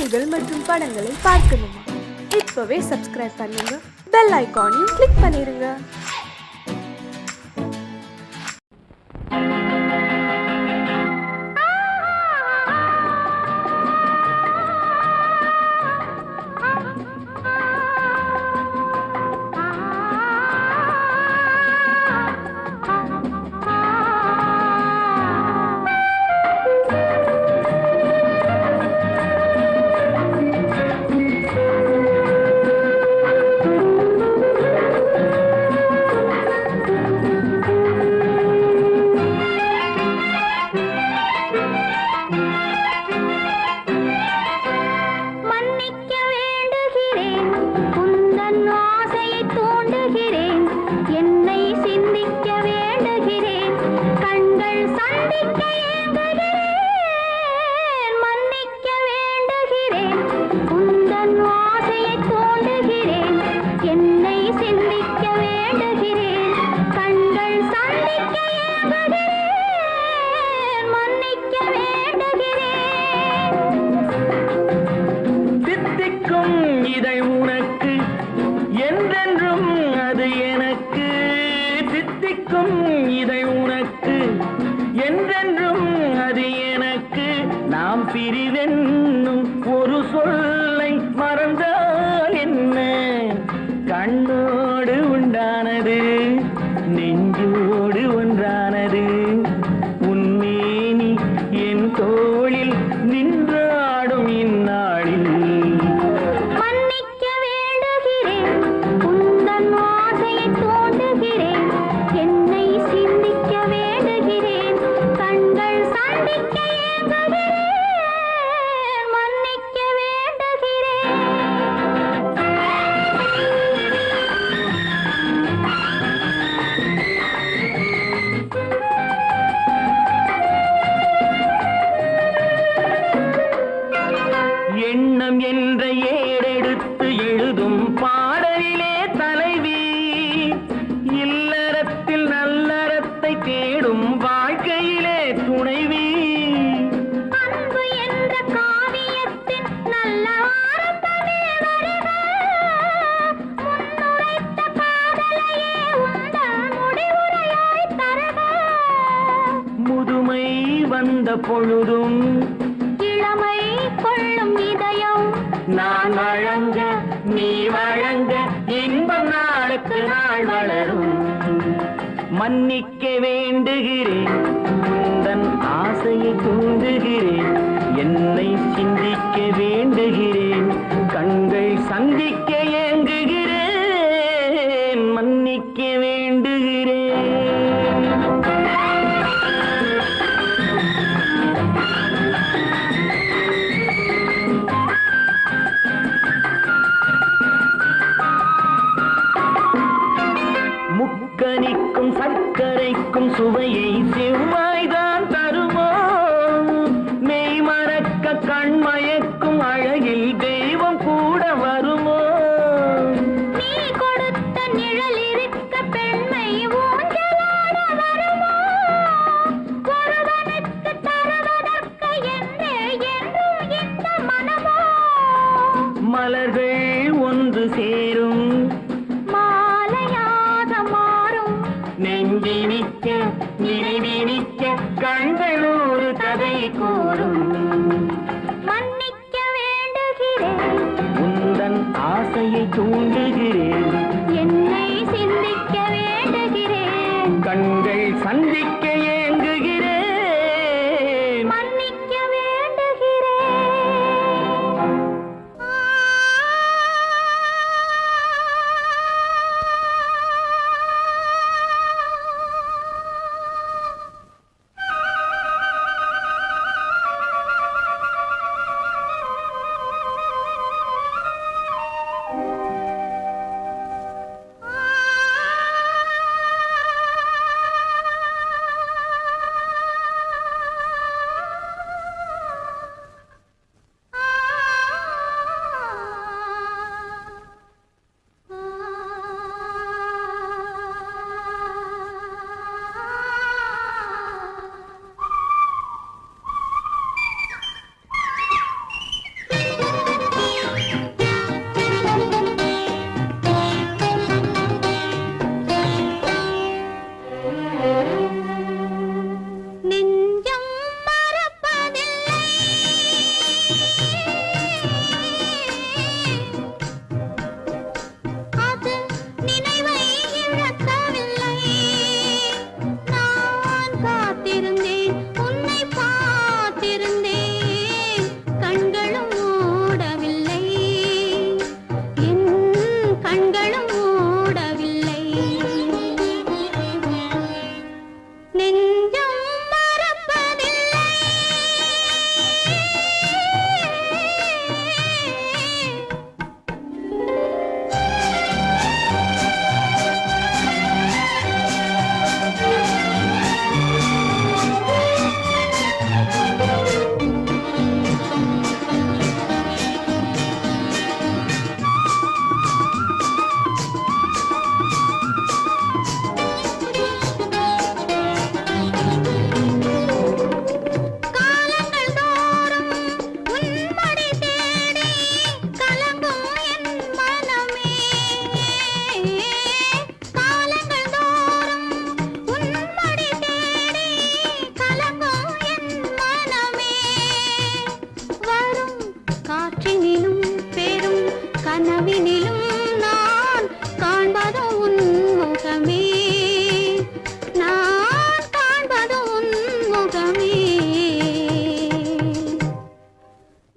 காணொளிகள் மற்றும் படங்களை பார்க்கணுமா? இப்பவே சப்ஸ்கிரைப் பண்ணுங்க, பெல் ஐகானையும் கிளிக் பண்ணிருங்க. பிரிவென்னும் ஒரு சொல்லை மறந்தால் என்ன? கண்ணோடு உண்டானது நெஞ்சோடு ஒன்றானது. உன்மேனி என் தோளில் நின்றாடும் இந்நாளில் மன்னிக்க வேண்டுகிறேன், உந்தன் ஆசையை தோண்டுகிறேன், என்னை சிந்திக்க வேண்டுகிறேன், கண்கள் சந்திக்க ஏங்குகிறேன். எண்ணம் என்ற ஏடெடுத்து எழுதும் பாடலிலே தலைவி, இல்லறத்தில் நல்லறத்தை தேடும் வாழ்க்கையிலே துணைவி. அன்பு என்ற காவியத்தின் நல்ல ஆரம்பமே வருக, முன்னுரைத்த காதலையே உந்தன் முடிவுரையாய் தருக. முதுமை வந்த பொழுதும் இளமை கொள்ளும் இதயம் நான் வழங்க நீ வழங்க இன்பம் நாளுக்கு நாள் வளரும். மன்னிக்க வேண்டுகிறேன், உந்தன் ஆசையை தூண்டுகிறேன், என்னை சிந்திக்க வேண்டுகிறேன், கண்கள் சந்திக்க ஏங்குகிறேன். மன்னிக்க வேண்டுகிறேன். முக்கனிக்கும் சர்க்கரைக்கும் சுவையை செவ்வாய்தான் தருமோ? மெய் மறக்க கண்மயக்கும் அழகில் தெய்வம் கூட வருமோ? நீ கொடுத்த நிழல் இருக்க பெண்மை ஊஞ்சலாட வருமோ? ஒருவனுக்கு தருவதற்கு என்றே என்றும் இந்த மனமோ? மலர்கள் ஒன்று சேரும் நெஞ்சினிக்க நினைவினிக்க கண்கள் ஒரு கதை கூறும். மன்னிக்க வேண்டுகிறேன், உந்தன் ஆசையை தூண்டுகிறேன், என்னை சிந்திக்க வேண்டுகிறேன், கண்கள் சந்திக்க ஏங்குகிறேன். மன்னிக்க வேண்டுகிறேன். காற்றினிலும் பெரும் கனவினிலும் நான் காண்பது உன் முகமே, நான் காண்பது உன் முகமே.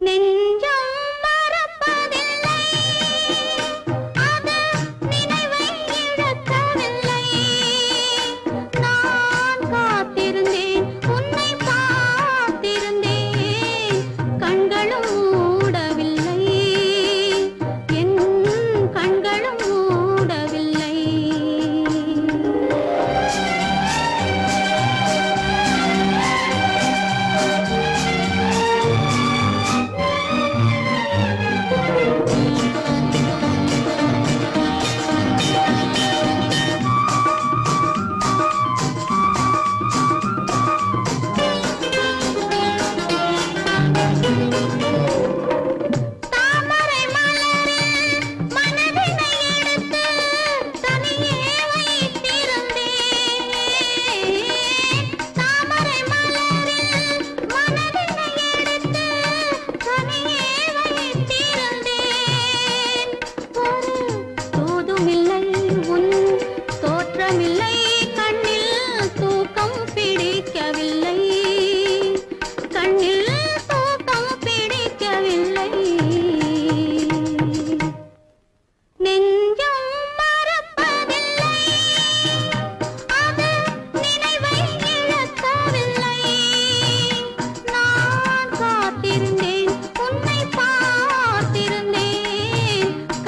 நெஞ்சம் மறப்பதில்லை, அது நினைவை இழக்கவில்லை. நான் காத்திருந்தேன், உன்னை பார்த்திருந்தேன், கண்களும் மூடவில்லை, என் கண்களும் மூடவில்லை. தாமரை மலரில் மனதினை எடுத்து தனியே வைத்திருந்தேன். தாமரை மலரில் மனதினை எடுத்து தனியே வைத்திருந்தேன். ஒரு தூதுமில்லை, உன் தோற்றமில்லை, கண்ணில் தூக்கம் பிடிக்கவில்லை, கண்ணில் தூக்கம் பிடிக்கவில்லை. நெஞ்சம் மறப்பதில்லை, அது நினைவை இழக்கவில்லை. நான் காத்திருந்தேன், உன்னை பார்த்திருந்தேன்,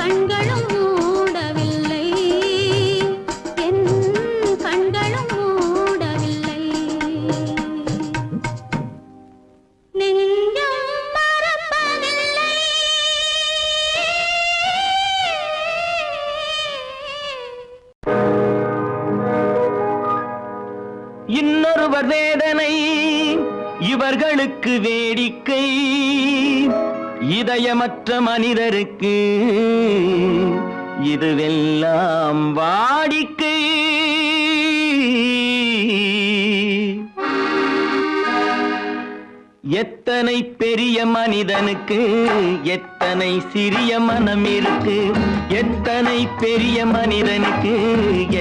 கண்களும் மூடவில்லை, என் கண்களும் மூடவில்லை. நெஞ்சம் மறப்பதில்லை. இன்னொருவர் வேதனை இவர்களுக்கு வேடிக்கை, இதயமற்ற மனிதருக்கு இதுவெல்லாம் வாடிக்கை. எத்தனை பெரிய மனிதனுக்கு எத்தனை சிறிய மனம் இருக்கு, எத்தனை பெரிய மனிதனுக்கு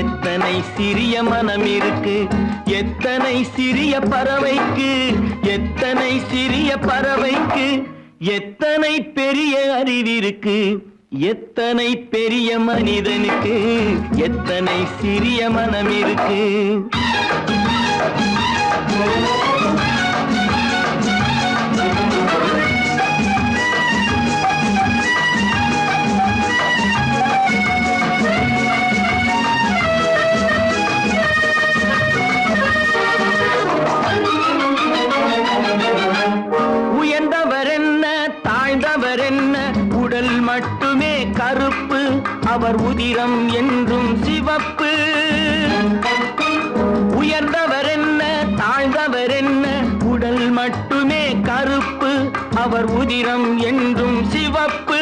எத்தனை சிறிய மனம் இருக்கு, எத்தனை சிறிய பறவைக்கு எத்தனை சிறிய பறவைக்கு எத்தனை பெரிய அறிவிருக்கு, எத்தனை பெரிய மனிதனுக்கு எத்தனை சிறிய மனம் இருக்கு. உயர்ந்தவர் என்ன தாழ்ந்தவர் என்ன, உடல் மட்டுமே கருப்பு, அவர் உதிரம் என்றும் சிவப்பு. உயர்ந்தவர் என்ன தாழ்ந்தவர் என்ன, உடல் மட்டுமே கருப்பு, அவர் உதிரம் என்றும் சிவப்பு.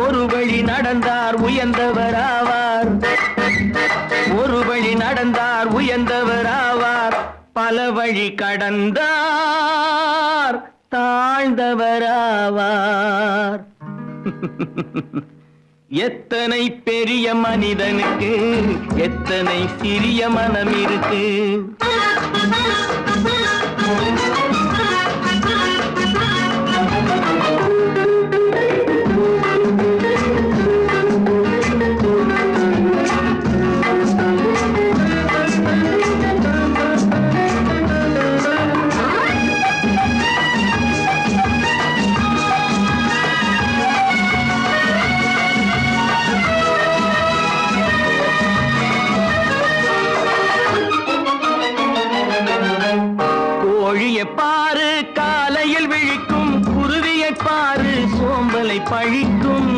ஒரு வழி நடந்தார் உயர்ந்தவர் ஆவார், ஒரு வழி நடந்தார் உயர்ந்தவர் ஆவார், பல வழி கடந்தார் தாழ்ந்தவராவார். எத்தனை பெரிய மனிதனுக்கு எத்தனை சிறிய மனம் இருக்கு. கோழியை பாரு காலையில் விழிக்கும், குருவியை பாரு சோம்பலை பழிக்கும்.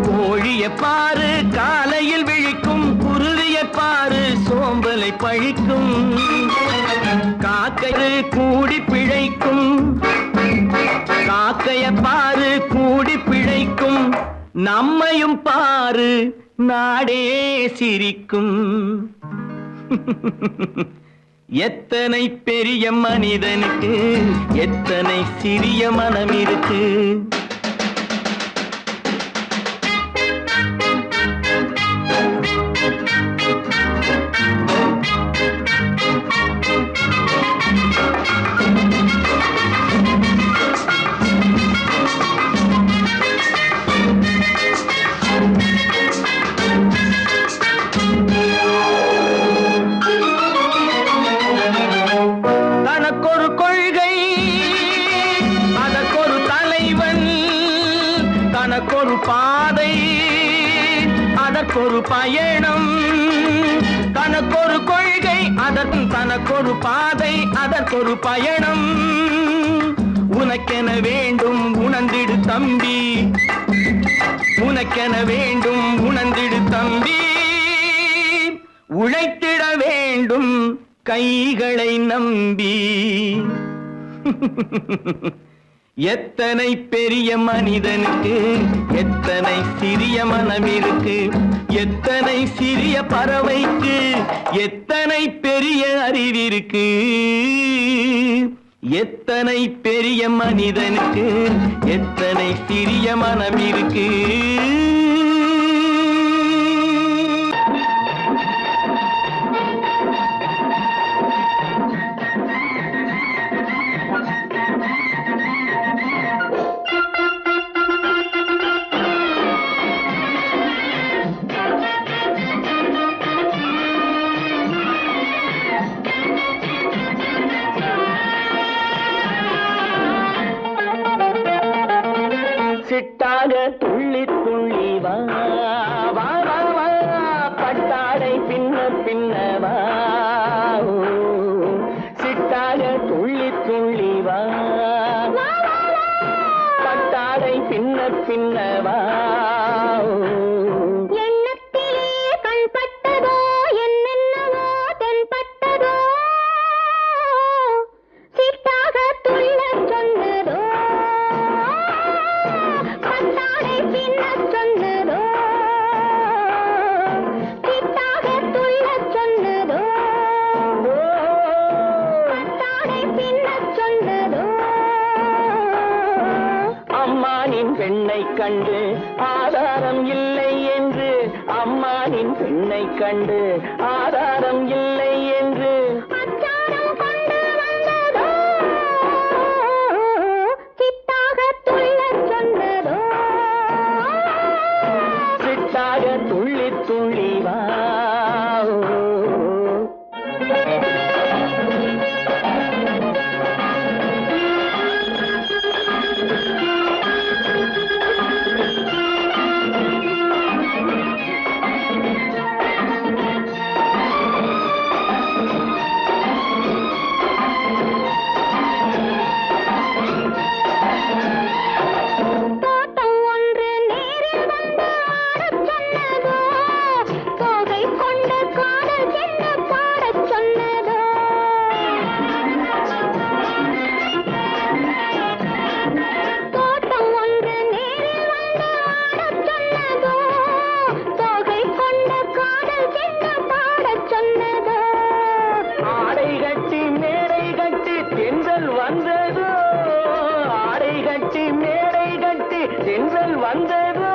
கோழியை பாரு காலையில் விழிக்கும், குருவியை பாரு சோம்பலை பழிக்கும். காக்கை கூடி பிழைக்கும், காக்கைய பாரு கூடி பிழைக்கும். நம்மையும் பாரு நாடே சிரிக்கும். எத்தனை பெரிய மனிதனுக்கு எத்தனை சிறிய மனம் இருக்கு. தனக்கொரு கொள்கை அதற்கொரு தலைவன், தனக்கொரு பாதை அதற்கொரு பயணம். தனக்கொரு கொள்கை தனக்கொரு பாதை அதற்கொரு பயணம். உனக்கென வேண்டும் உணர்ந்திடு தம்பி, உனக்கென வேண்டும் உணர்ந்திடு தம்பி. உழைத்திட வேண்டும் கைகளை நம்பி. எத்தனை பெரிய மனிதனுக்கு எத்தனை சிறிய மனம் இருக்கு. எத்தனை சிறிய பறவைக்கு எத்தனை பெரிய அறிவிருக்கு. எத்தனை பெரிய மனிதனுக்கு எத்தனை சிறிய மனம் இருக்கு. சிட்டாக துள்ளி துள்ளி வா வா வா வா, பட்டாடை பின்ன பின்ன வா. சிட்டாக துள்ளி துள்ளி வா, பட்டாடை பின்ன பின்ன வா. எண்ணத்திலே கண்பட்டதோ என்னென்னவோ தென்பட்டதோ, சிட்டாக துள்ளச் சொன்னதோ, பட்டாடை பின்னச் சொன்னதோ, சிட்டாக துள்ளச் சொன்னதோ, பட்டாடை பின்னச் சொன்னதோ. அம்மானின் பெண்ணை கண்டு ஆதாரம் இல்லை என்று, அம்மானின் பெண்ணை கண்டு ஆதாரம் இல்லை என்று. அச்சாரம் கொண்டு வந்ததோ, சிட்டாக துள்ளச் சொன்னதோ. சிட்டாக துள்ளி துள்ளி வா. தோட்டம் ஒன்று நேரில் வந்து ஆடச் சொன்னதோ, தோகை கொண்ட காதல் என்ன பாடச் சொன்னதோ. தோட்டம் ஒன்று நேரில் வந்து ஆடச் சொன்னதோ, தோகை கொண்ட காதல் என்ன பாடச் சொன்னதோ. ஆடை கட்டி மேடை கட்டி தென்றல் வந்ததோ, ஆடை கட்டி மேடை கட்டி தென்றல் வந்ததோ.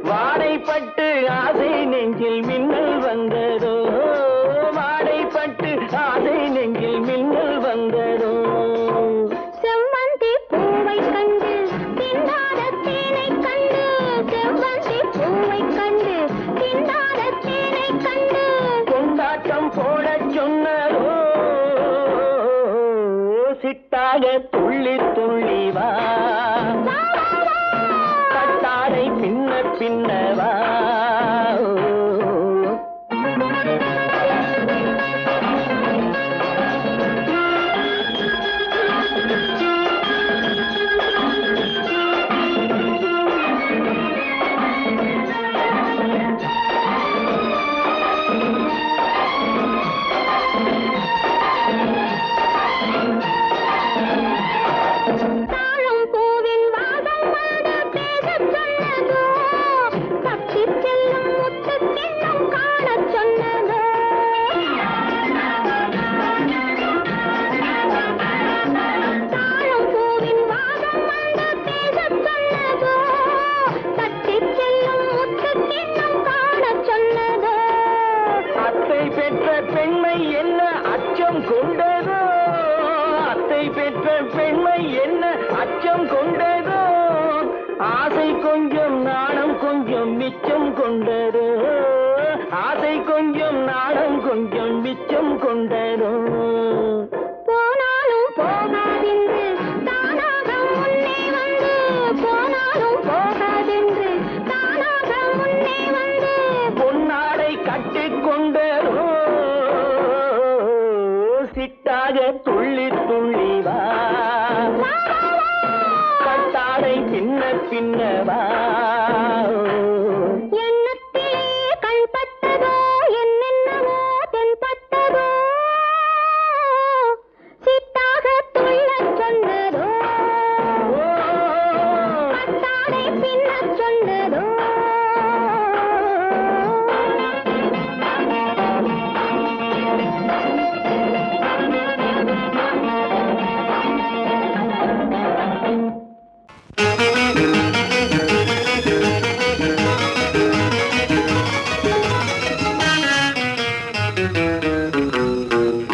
வாடைப்பட்டு ஆசை நெஞ்சில் மின்னல் வந்ததோ, வாடைப்பட்டு ஆசை நெஞ்சில் மின்னல் வந்ததோ. செவ்வந்தி பூவை கண்டு திண்டாத தேனை கண்டு, செவ்வந்தி பூவை கண்டு திண்டாத தேனை கண்டு. கொண்டாட்டம் போடச் சொன்னதோ, சிட்டாக துள்ளி துள்ளி வா, கட்டாடை பின்ன பின்ன வா. பின்னவா எண்ணத்திலே கண்பட்டதோ என்னென்னவோ தென்பட்டதோ சித்தாக துள்ளச் சொன்னதோ பட்டாடை பின்னச் சொன்னதோ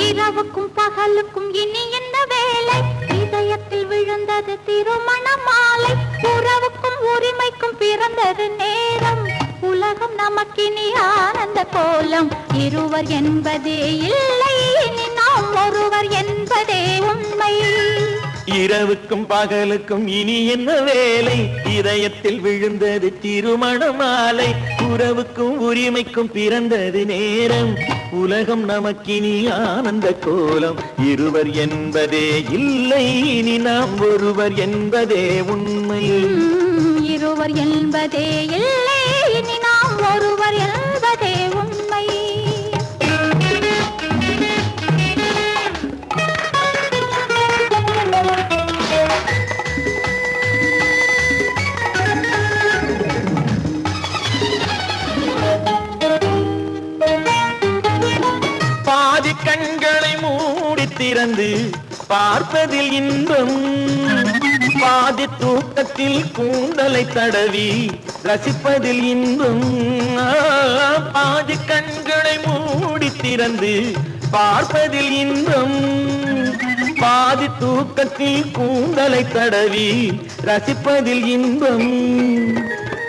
இரவுக்கும் பகலுக்கும் இனி என்ன வேலை இதயத்தில் விழுந்தது திருமண மாலை உறவுக்கும் உரிமைக்கும் பிறந்தது நேரம் உலகம் நமக்கினி ஆனந்த கோலம் இருவர் என்பதே இல்லை இனி நாம் ஒருவர் என்பதே உண்மை இரவுக்கும் பகலுக்கும் இனி என்ன வேலை இதயத்தில் விழுந்தது திருமண மாலை உறவுக்கும் உரிமைக்கும் பிறந்தது நேரம் உலகம் நமக்கினி ஆனந்த கோலம் இருவர் என்பதே இல்லை இனி நாம் ஒருவர் என்பதே உண்மை இருவர் என்பதே இல்லை இனி நாம் ஒருவர் என்பதே உண்மை பாதி கண்களை மூடி திறந்து பார்ப்பதில் இன்பம் பாதி தூக்கத்தில் கூந்தலை தடவி ரசிப்பதில் இன்பம் பாதி கண்களை மூடி திறந்து பார்ப்பதில் இன்பம் பாதி தூக்கத்தில் கூந்தலை தடவி ரசிப்பதில் இன்பம்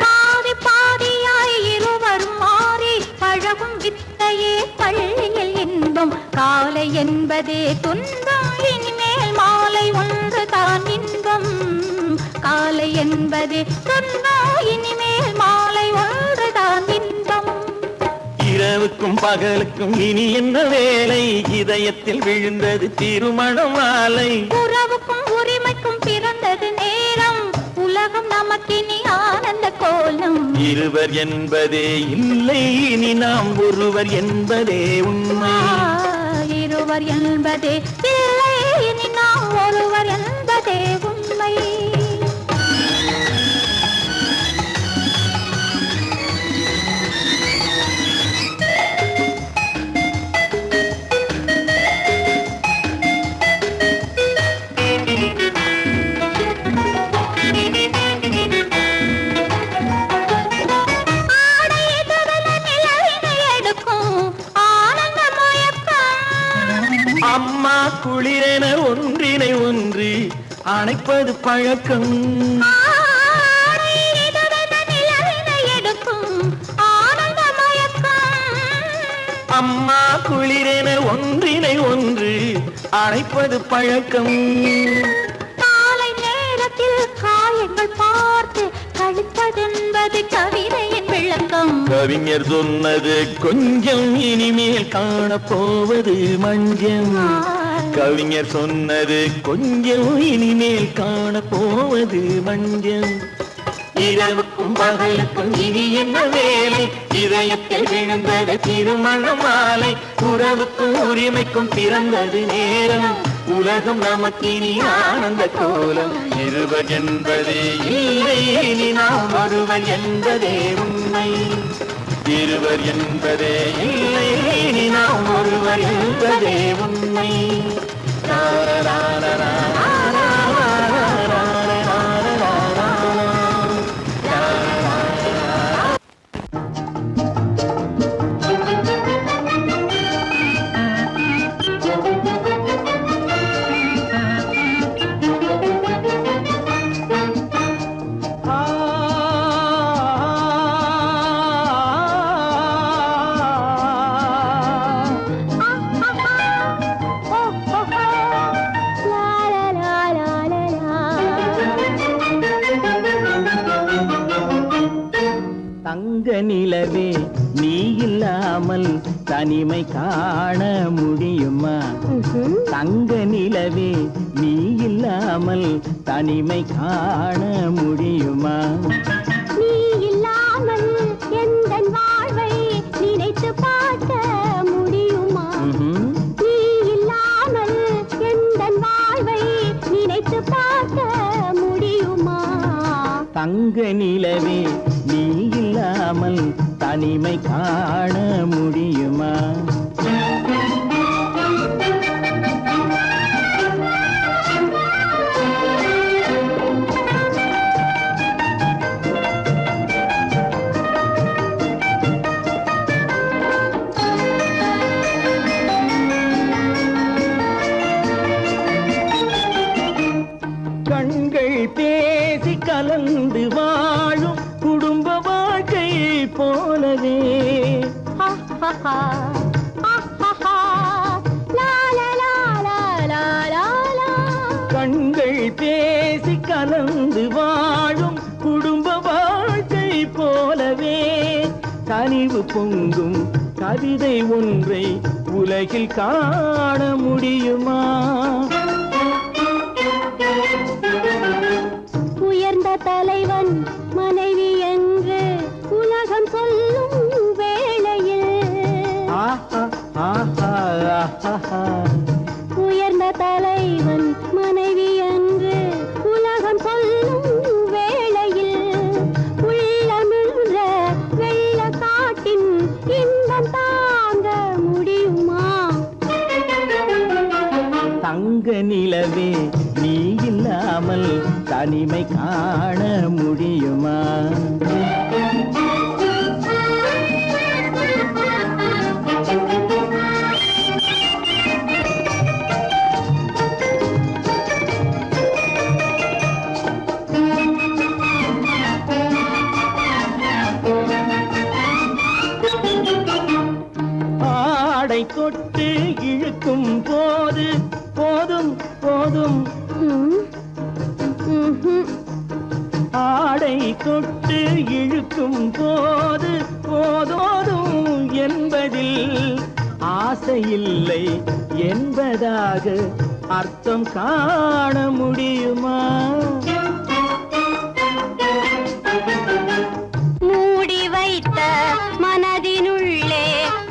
பாதி பாதியாய் இருவர் மாறி பழகும் வித்தையே பள்ளியில் இன்பம் காலை என்பதே துன்பம் இனிமேல் மாலை ஒன்று தான் இன்பம் காலை என்பதே துன்பம் இனிமேல் மாலை ஒன்று தான் இன்பம் இரவுக்கும் பகலுக்கும் இனி என்ன வேலை இதயத்தில் விழுந்தது திருமண மாலை உறவுக்கும் உரிமைக்கும் பிறந்தது நேரம் உலகம் நமக்கினி ஆனந்த கோலம் இருவர் என்பதே இல்லை இனி நாம் ஒருவர் என்பதே உண்மை இருவர் என்பதே இல்லை இனி நாம் ஒருவர் என்பதே உண்மை அம்மா குளிரென ஒன்றினை ஒன்று அணைப்பது பழக்கம் அம்மா குளிரென ஒன்றினை ஒன்று அணைப்பது பழக்கம் காலை நேரத்தில் காயங்கள் பார்த்து கழிப்பதென்பது கவிதையின் விளக்கம் கவிஞர் சொன்னது கொஞ்சம் இனிமேல் காணப்போவது மஞ்சம் கவிஞர் சொன்னது கொஞ்சம் இனிமேல் காணப்போவது மஞ்சம் இரவுக்கும் பகலுக்கும் இனி என்ன வேலை இதயத்தில் விழுந்தது திருமண மாலை உறவுக்கும் உரிமைக்கும் பிறந்தது நேரம் உலகம் நமக்கினி ஆனந்த கோலம் இருவர் என்பதே இல்லை இனி நாம் ஒருவர் என்பதே உண்மை இருவர் என்பதே இல்லை இனி நாம் ஒருவர் என்பதே உண்மை தங்க நிலவே நீ இல்லை இல்லாமல் தனிமை காண முடியுமா? தங்க நிலவே நீ இல்லாமல் தனிமை காண முடியுமா? நீ இல்லாமல் எந்தன் வாழ்வை நினைத்து பார்க்க முடியுமா? நீ இல்லாமல் எந்தன் வாழ்வை நினைத்து பார்க்க முடியுமா? தங்க நிலவே நீ இல்லாமல் தனிமை காண முடியுமா? கண்கள் பேசி கலந்து வாழும் குடும்ப வாழ்க்கை போலவே கண்கள் பேசி கலந்து வாழும் குடும்ப வாழ்க்கை போலவே கனிவு பொங்கும் கவிதை ஒன்றை உலகில் காண முடியுமா? உயர்ந்த தலைவன் மனைவி என்று உலகம் சொல்லும் வேளையில் உயர்ந்த தலைவன் மனைவி என்று உலகம் சொல்லும் வேளையில் உள்ளமிழ்ற வெள்ள காட்டின் இன்பம் தாங்க முடியுமா? தங்க நிலவே நீ இல்லாமல் தனிமை காண முடியுமா? ஆடை தொட்டு இழுக்கும் போது போதும் போதும் ஆடை தொட்டு இழுக்கும் போது போதோதும் என்பதில் ஆசையில்லை என்பதாக அர்த்தம் காண முடியுமா? மூடி வைத்த மனதினுள்ளே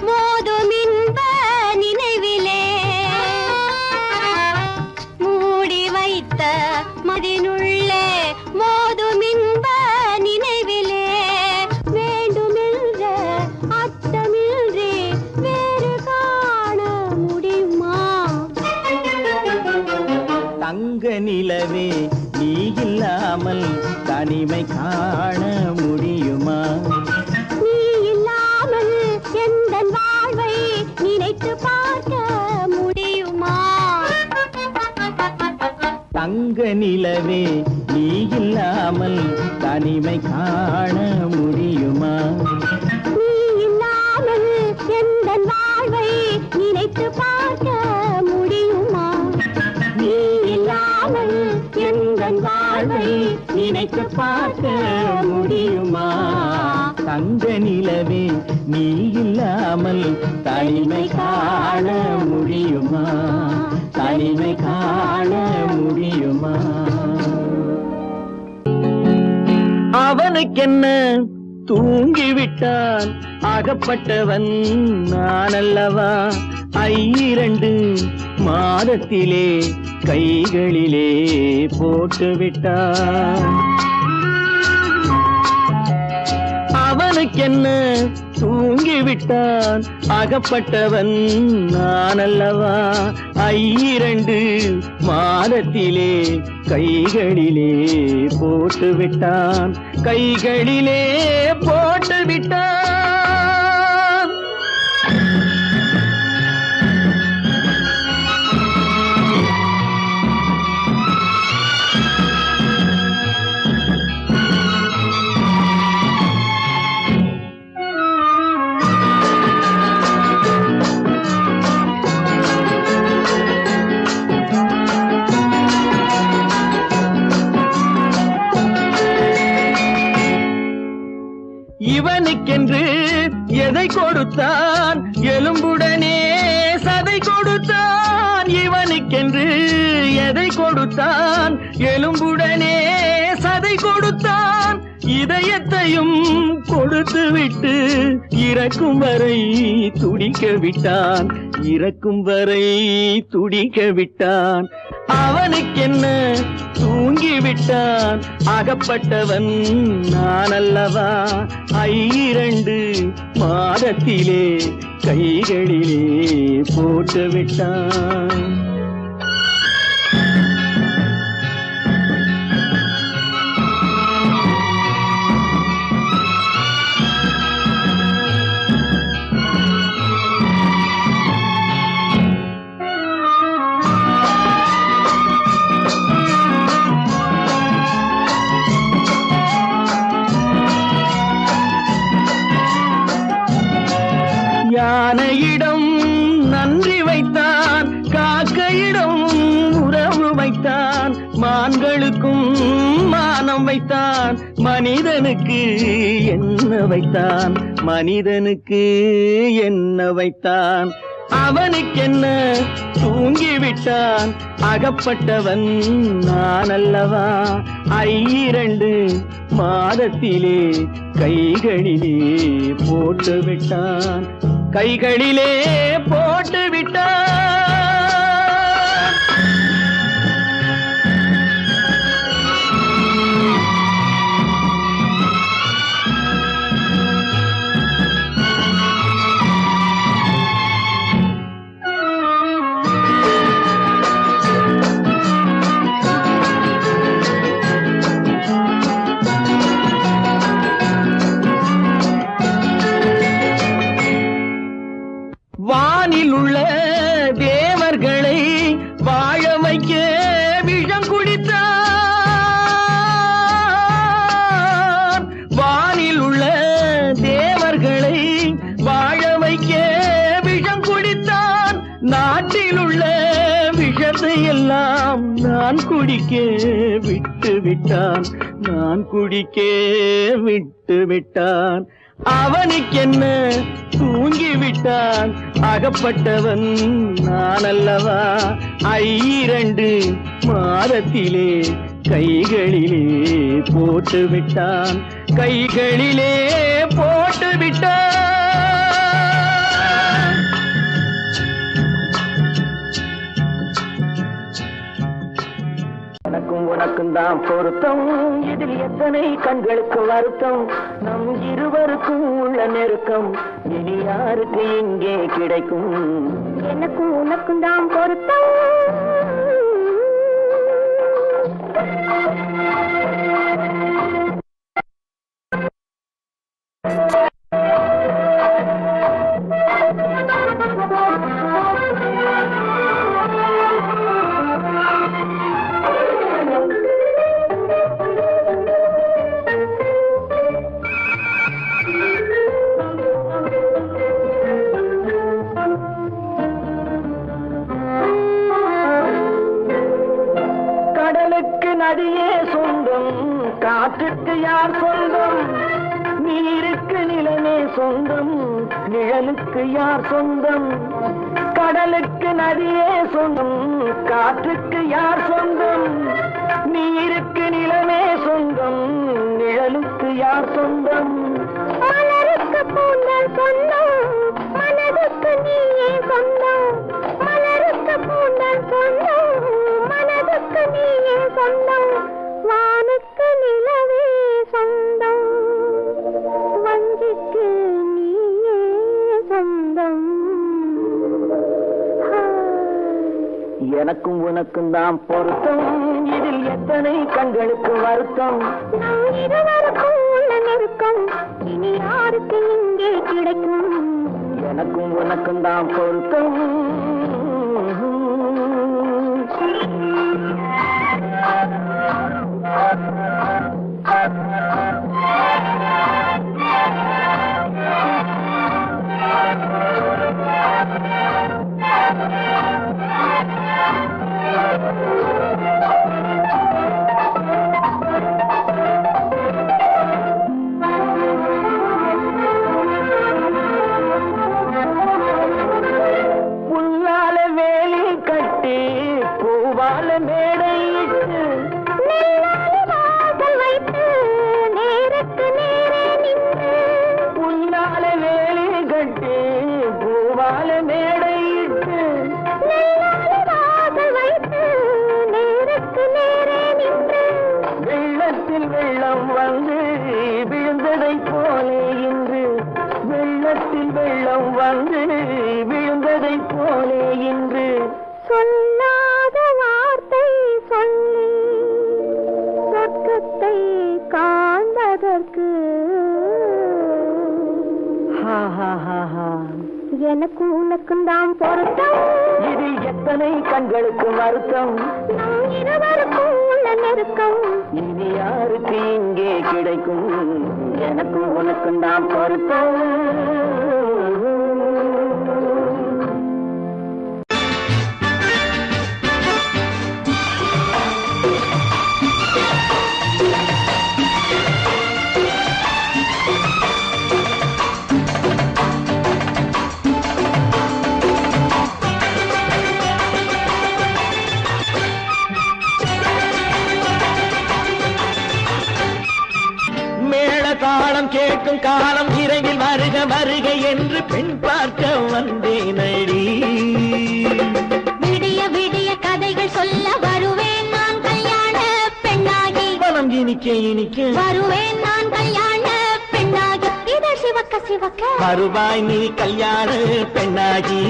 மோதும் இன்ப நினைவிலே மூடி வைத்த மனதினுள்ளே மோதும் இன்ப நினைவிலே வேண்டுமென்ற அர்த்தமின்றி வேறு காண முடியுமா? தங்க நிலவே நீ இல்லாமல் தனிமை காண முடியுமா? நீ இல்லாமல் எந்தன் வாழ்வை நினைத்து பார்க்க முடியுமா? தங்க நிலவே நீ இல்லாமல் தனிமை காண முடியுமா? நீ இல்லாமல் எந்தன் வாழ்வை நினைத்து பார்க்க முடியுமா? நீ இல்லாமல் எந்தன் வாழ்வை நினைத்து பார்க்க முடியுமா? தங்க நிலவே நீ இல்லாமல் தனிமை காண முடியுமா? தனிமை காண முடியுமா? அவனுக்கென்ன தூங்கிவிட்டான் அகப்பட்டவன் நான் அல்லவா? 2 மாதத்திலே கைகளிலே போட்டுவிட்டான். அவனுக்கென்ன தூங்கிவிட்டான் அகப்பட்டவன் நான் அல்லவா? 2 மாதத்திலே கைகளிலே போட்டுவிட்டான், கைகளிலே போட்டுவிட்டான். இவனுக்கென்று எதை கொடுத்தான் எலும்புடனே சதை கொடுத்தான் இவனுக்கென்று எதை கொடுத்தான் எலும்புடனே சதை கொடுத்தான் இதயத்தையும் கொடுத்து விட்டு இறக்கும் வரை துடிக்க விட்டான் இறக்கும் வரை துடிக்க விட்டான் அவனுக்கென்ன தூங்கி விட்டான் அகப்பட்டவன் நான் அல்லவா 2 மாதத்திலே கைகளிலே போட்டு விட்டான் யானையிடம் நன்றி வைத்தான் காக்கையிடம் உறவு வைத்தான் மான்களுக்கும் மானம் வைத்தான் மனிதனுக்கு என்ன வைத்தான் மனிதனுக்கு என்ன வைத்தான் அவனுக்கென்ன தூங்கி விட்டான் அகப்பட்டவன் நான் அல்லவா 2 மாதத்திலே கைகளிலே போட்டு விட்டான் கைகளிலே போட்டு விட்டான் வானில் உள்ள தேவர்களை வாழ வைக்க விஷம் குடித்தான் வானில் உள்ள தேவர்களை வாழ வைக்க விஷம் குடித்தான் நாட்டில் உள்ள விஷத்தை எல்லாம் நான் குடிக்க விட்டு விட்டான் நான் குடிக்க விட்டு விட்டான் அவனுக்கென்ன தூங்கி விட்டான் அகப்பட்டவன் நான் அல்லவா 2 மாதத்திலே கைகளிலே போட்டு விட்டான் கைகளிலே போட்டு விட்டான் எனக்கும் உனக்கும் தான் பொருத்தம் இதில் எத்தனை கண்களுக்கு வருத்தம் நம் இருவருக்கும் உள்ள நெருக்கம் இனி யாருக்கு இங்கே கிடைக்கும் எனக்கும் உனக்கும் தான் பொருத்தம் நதியே சொந்தம் காற்றுக்கு யார் சொந்தம் நீருக்கு நிலமே சொந்தம் நிழலுக்கு யார் சொந்தம் கடலுக்கு நதியே சொந்தம் காற்றுக்கு யார் சொந்தம் நீருக்கு நிலமே சொந்தம் நிழலுக்கு யார் சொந்தம் மலருக்கு பூந்தல் சொந்தம் மனதுக்கு நீயே சொந்தம் மலருக்கு பூந்தல் சொந்தம் மனதுக்கு நீயே சொந்தம் வானுக்கு நிலவே சொந்தம் வஞ்சிக்கு நீயே சொந்தம் எனக்கும் உனக்கும் தான் பொருத்தம் இதில் எத்தனை கண்களுக்கு வருத்தம் நம் இருவருக்கும் உள்ள நெருக்கம் இனி யாருக்கு இங்கே கிடைக்கும் எனக்கும் உனக்கும் தான் பொருத்தம் வெள்ளத்தில் வெள்ளம் வந்து விழுந்ததை போலே இன்று வெள்ளத்தில் வெள்ளம் வந்து விழுந்ததை போலே இன்று சொல்லாத வார்த்தை சொல்லி சொர்க்கத்தை காண்பதற்கு எனக்கும் உனக்கும் தான் பொருத்தம். இதில் எத்தனை கண்களுக்கு வருத்தம், நம் இருவருக்கும் உள்ள நெருக்கம். இனி யாருக்கு இங்கே கிடைக்கும், எனக்கும் உனக்கும் தான் பொருத்தம். தாளம் கேட்கும் காலம் விரைவில் வருக வருக என்று பெண் பார்க்க வந்தேனடி. விடிய விடிய கதைகள் சொல்ல வருவேன் நான் கல்யாண பெண்ணாகி. மனம் இனிக்க இனிக்க வருவேன் நான் கல்யாண பெண்ணாகி. இதழ் சிவக்க சிவக்க வருவாய் நீ கல்யாண பெண்ணாகி.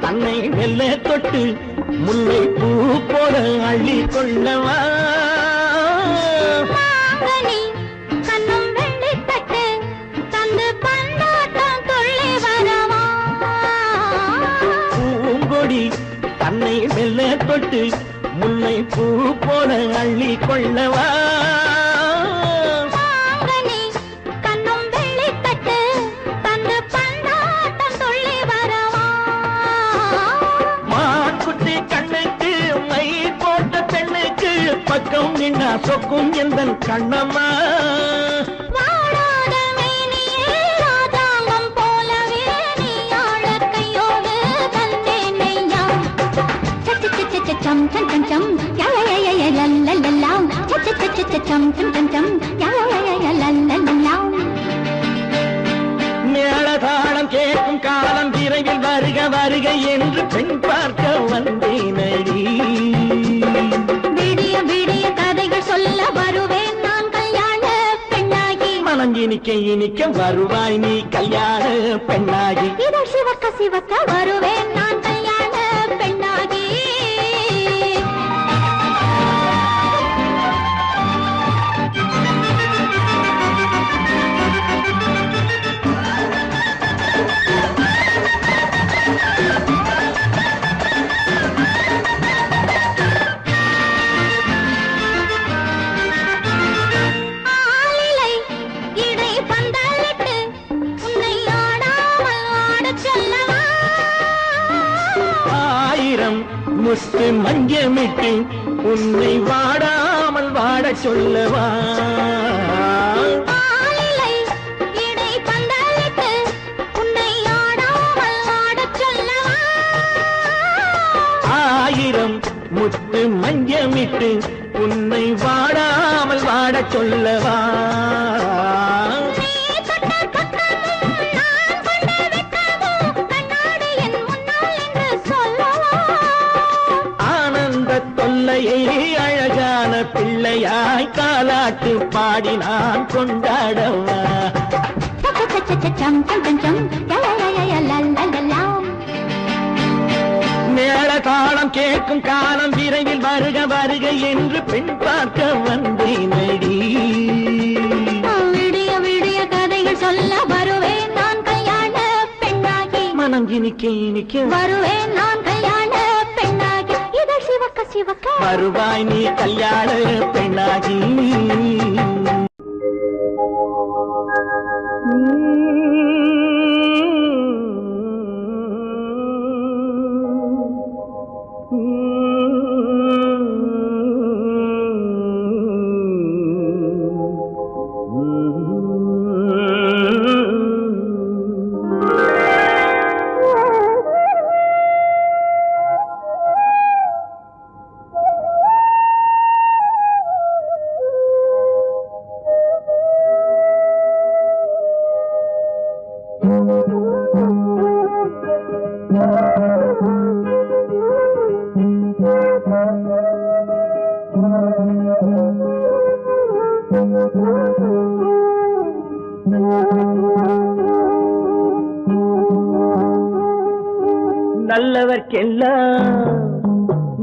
தன்னை வெல்ல தொட்டு முல்லை பூ போல அள்ளி கொள்ளவா. கண்ணும் வெள்ளி தட்டு தந்து பந்தாட்டம் தொள்ளி வரவா. பூங்கொடி தன்னை வெல்ல தொட்டு முல்லை பூ போல அள்ளி கொள்ளவா. பக்கம் நின்னா சொக்கும் எந்தன் கண்ணம்மா. வாடாத மேனியே ராதாங்கம் போலவே நீ ஆழ கையோடு தந்தேன் நெய்யா. சச்ச சச்ச சம் சம் சம் சம் யய லல்லல்லாம். சச்ச சச்ச சம் சம் சம் சம் யய லல்லல்லாம். மேளதாளம் கேட்கும் காலம் விரைவில் வருக வருக என்று பெண் பார்க்க வந்தேனடி. விடிய விடிய கதைகள் சொல்ல வருவேன் நான் கல்யாண பெண்ணாகி. மனம் இனிக்க இனிக்க வருவாய் நீ கல்யாண பெண்ணாகி. இதழ் சிவக்க சிவக்க வருவேன் நான் கல்யாண பெண்ணாகி. முத்து மஞ்சமிட்டு உன்னை வாடாமல் வாடச் சொல்லவா. ஆயிரம் முத்து மஞ்சமிட்டு உன்னை வாடாமல் வாடச் சொல்லவா. அழகான பிள்ளையாய் காலாட்டு பாடி நான் கொண்டாடவா. மேளதாளம் கேட்கும் காலம் விரைவில் வருக வருக என்று பெண் பார்க்க வந்தேனடி. விடிய விடிய கதைகள் சொல்ல வருவேன் நான் கல்யாண பெண்ணாகி. மனம் இனிக்க இனிக்க வருவேன் நான் கல்யாண பெண்ணாகி. இதழ் சிவக்க சிவக்க வருவாய் நீ கல்யாண பெண்ணாகி.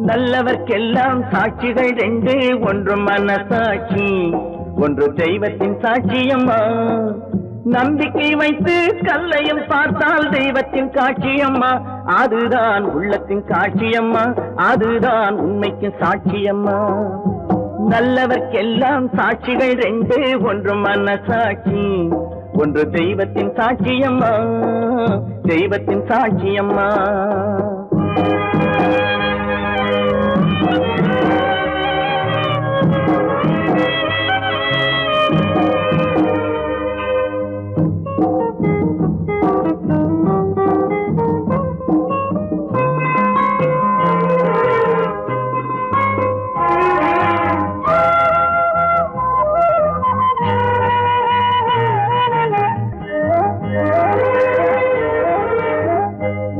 நல்லவர்க்கெல்லாம் சாட்சிகள் ரெண்டு, ஒன்று மனசாட்சி, ஒன்று தெய்வத்தின் சாட்சியம்மா. நம்பிக்கை வைத்து கல்லையும் பார்த்தால் தெய்வத்தின் காட்சியம்மா. அதுதான் உள்ளத்தின் காட்சியம்மா, அதுதான் உண்மைக்கு சாட்சியம்மா. நல்லவர்க்கெல்லாம் சாட்சிகள் ரெண்டு, ஒன்று மனசாட்சி, ஒன்று தெய்வத்தின் சாட்சியம்மா, தெய்வத்தின் சாட்சியம்மா.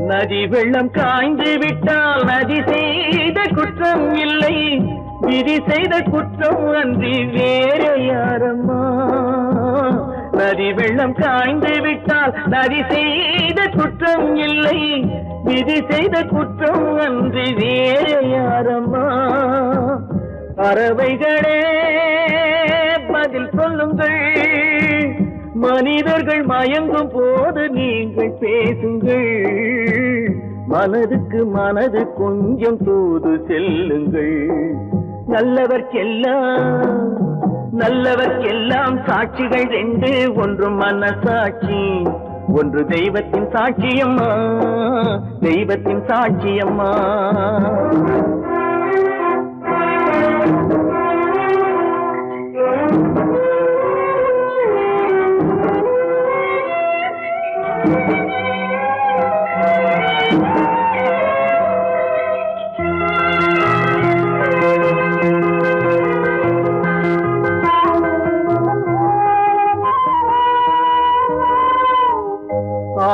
நதி வெள்ளம் காய்ந்து விட்டால் நதி செய்த குற்றம் இல்லை, விதி செய்த குற்றம் அன்றி வேறு யாரம்மா. நதி வெள்ளம் காய்ந்து விட்டால் நதி செய்த குற்றம் இல்லை, விதி செய்த குற்றம் அன்றி வேறு யாரம்மா. பறவைகளே பதில் சொல்லுங்கள், மனிதர்கள் மயங்கும் போது நீங்கள் பேசுங்கள். மனதுக்கு மனது கொஞ்சம் தூது செல்லுங்கள். நல்லவர்க்கெல்லாம் சாட்சிகள் ரெண்டு, ஒன்று மனசாட்சி, ஒன்று தெய்வத்தின் சாட்சியம்மா, தெய்வத்தின் சாட்சியம்மா.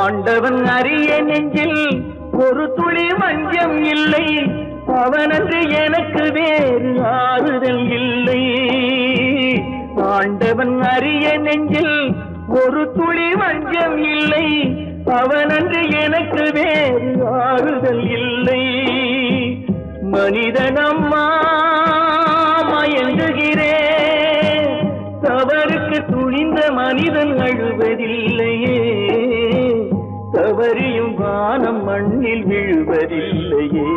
ஆண்டவன் அறிய நெஞ்சில் ஒரு துளி வஞ்சம் இல்லை, அவனன்று எனக்கு வேறு ஆறுதல் இல்லை. ஆண்டவன் அறிய நெஞ்சில் ஒரு துளி வஞ்சம் இல்லை, அவனன்று எனக்கு வேறு ஆறுதல் இல்லை. மனிதனம்மா மயங்குகிறேன், தவறுக்கு துணிந்த மனிதன் அழுவதில்லையே, தவறியும் வானம் மண்ணில் விழுவதில்லையே.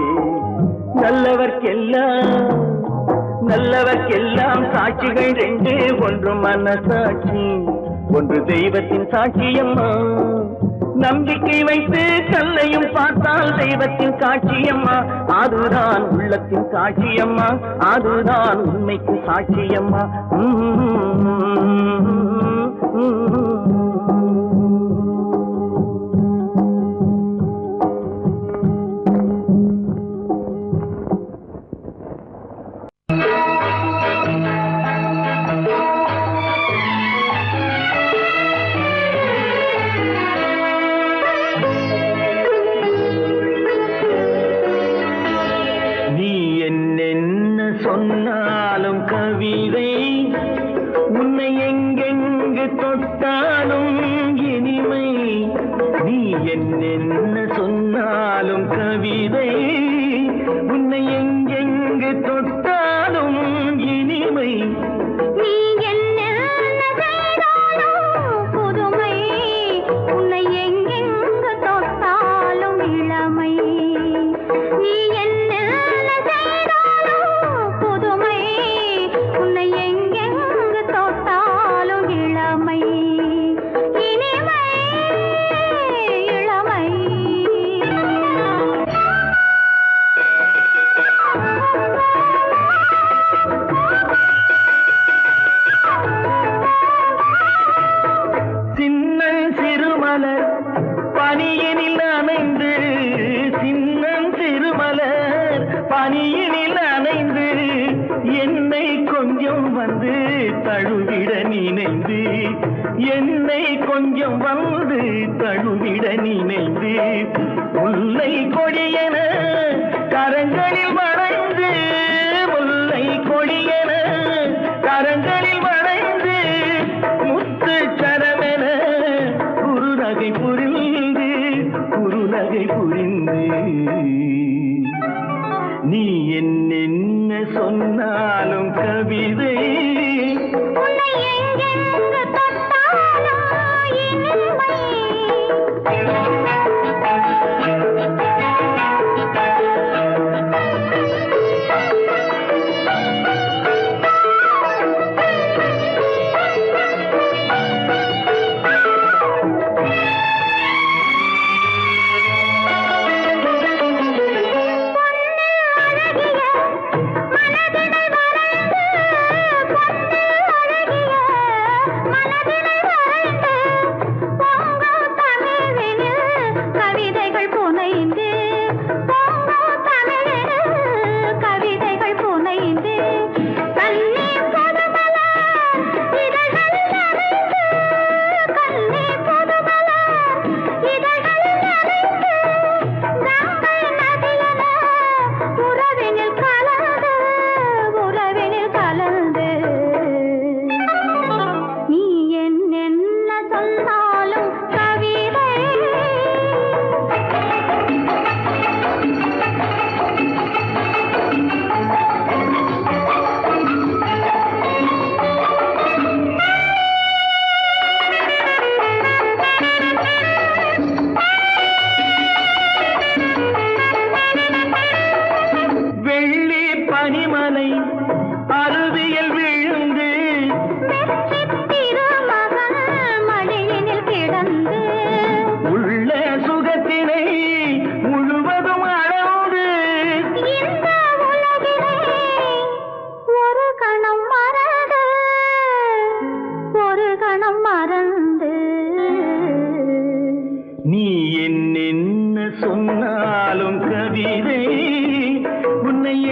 நல்லவர்க்கெல்லாம் சாட்சிகள் ரெண்டு, ஒன்று மனசாட்சி, ஒன்று தெய்வத்தின் சாட்சியம்மா. நம்பிக்கை வைத்து கல்லையும் பார்த்தால் தெய்வத்தின் காட்சியம்மா. அதுதான் உள்ளத்தின் காட்சியம்மா, அதுதான் உண்மைக்கு சாட்சியம்மா. சொன்னாலும் கவிதை, உன்னை எங்கெங்கு தொட்டாலும் இனிமை. நீ என்ன சொன்னாலும் கவிதை, உன்னை எங்கெங்கு தொட்டாலும் இனிமை. நீ என்ன செய்தாலும் புதுமை, உன்னை எங்கெங்கு தொட்டாலும் இளமை. நீ என்ன பனியினில் அணைந்து, சின்னம் திருமலர் பனியினில் அணைந்து, என்னை கொஞ்சம் வந்து தழுவிட நினைந்து, என்னை கொஞ்சம் வந்து தழுவிட நினைந்து, முல்லை கொடியென கரங்களில் வளைந்து, முல்லை கொடியென கரங்களில் வளைந்து, முத்து சரமென குறுநகை புரிந்து, குறுநகை வருகை புரிந்து நீ என்ன சொன்னாலும் கவிதை உன்னை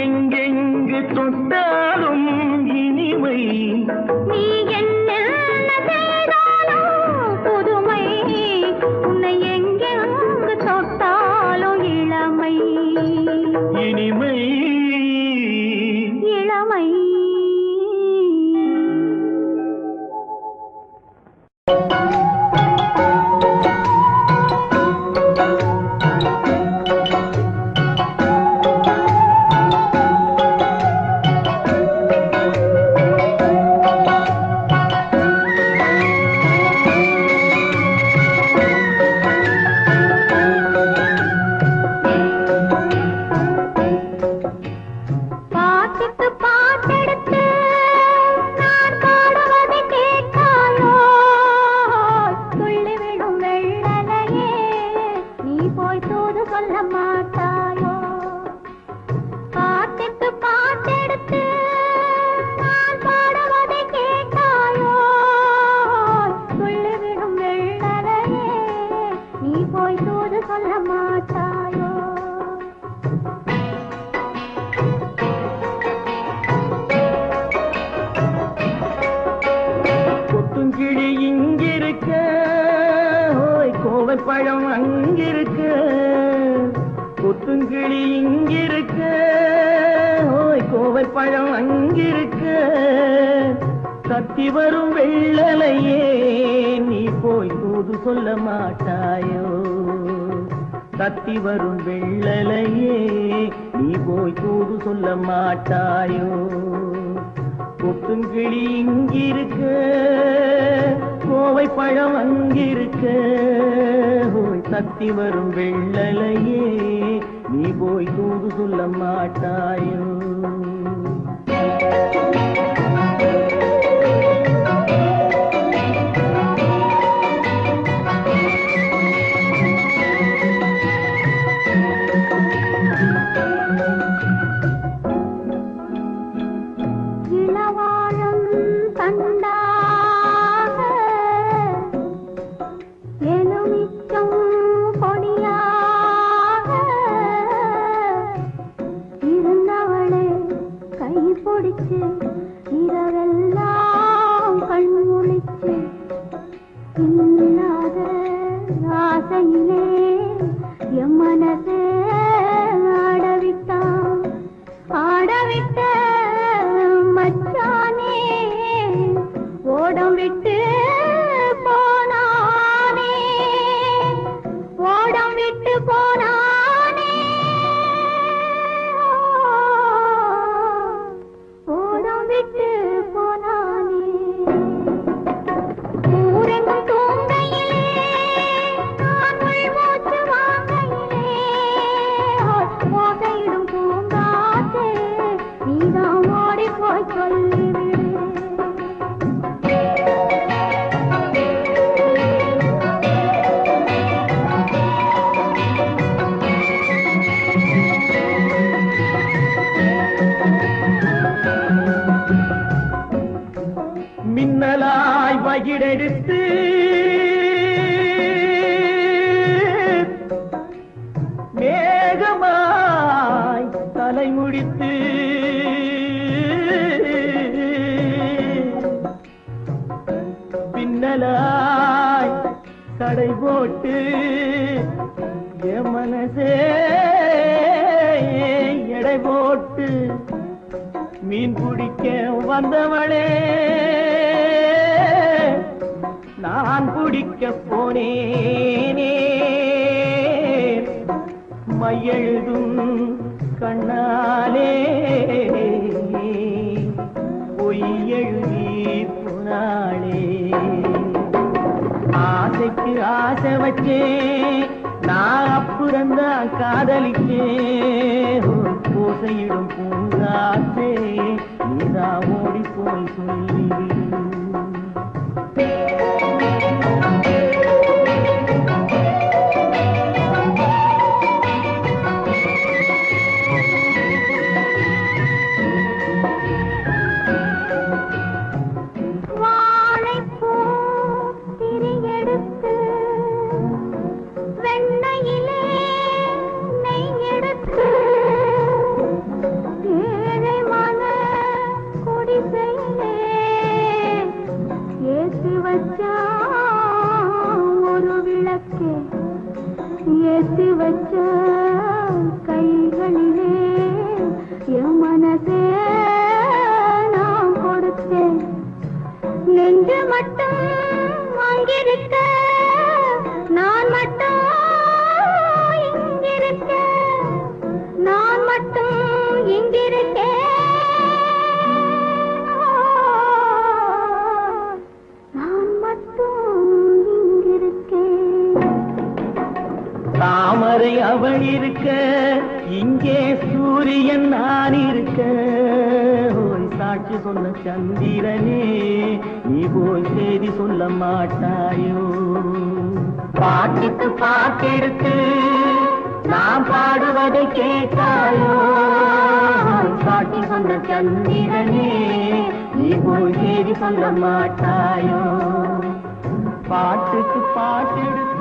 எங்கெங்கு தொட்டாலும் இனிமை. பழம் அங்கிருக்க, கொத்துங்கிளி இங்கிருக்க, ஓய் கோவை பழம் அங்கிருக்க, தத்தி வரும் வெள்ளலையே நீ போய் தூது சொல்ல மாட்டாயோ? தத்தி வரும் வெள்ளலையே நீ போய் தூது சொல்ல மாட்டாயோ? கொத்துங்கிளி இங்கிருக்க, கோவை பழம் அங்கிருக்க, ஓய் தத்தி வரும் வெள்ளலையே நீ போய் தூது சொல்ல மாட்டாயோ? போனானே ஓடம் விட்டு போனானே ஊரெங்கும் தூங்கையிலே நான் மூச்சு வாங்கையிலே ஓசையிடும் பூங்காற்றே நீதான் ஓடி போய் சொல்லிவிடு மின்னலாய் வகிடெடுத்து மேகமாய் தலை முடித்து பின்னலாய் தடை போட்டு என் மனசே எடை போட்டு மீன் பிடிக்க வந்தவளே நான் பிடிக்க போனேனே மையெழுதும் கண்ணாலே பொய் எழுதி போனாளே ஆசைக்கு ஆசை வச்சே நான் அப்புறந்தான் காதலிச்சேன் பூசையிடும் பூங்காற்றே நீதா ஓடி போய் சொல்லிவிடு ஒரு விளக்கே ஏற்றி வச்ச கைகளிலே என் மனசே நான் கொடுத்தேன் நெஞ்சு மட்டும் அங்கிருக்க நான் மட்டும் இங்கிருக்க நான் மட்டும் இங்கிருக்கேன் தாமரை அவள் இருக்க இங்கே சூரியன் நான் இருக்க ஒரு சாட்சி சொன்ன சந்திரனே நீ போய் செய்தி சொல்ல மாட்டாயோ பாட்டுக்கு பாட்டெடுத்து நான் பாடுவதை கேட்டாயோ சாட்சி சொன்ன சந்திரனே நீ போய் செய்தி சொல்ல மாட்டாயோ பாட்டுக்கு பாட்டெடுத்து